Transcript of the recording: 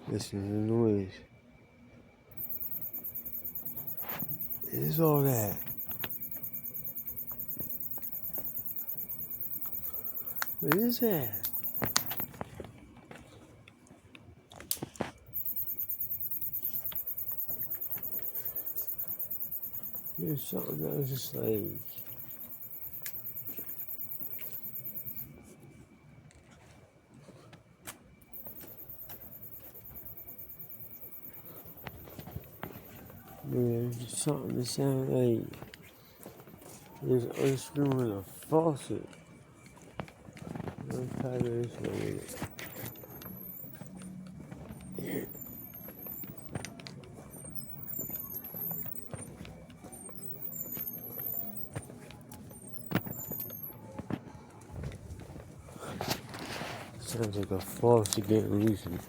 Listen to the noise. What is all that? What is that? There's something that was just like... There's just something that sounds like... There's unscrewing a faucet. Untie this one. Sounds like a faucet getting loosened.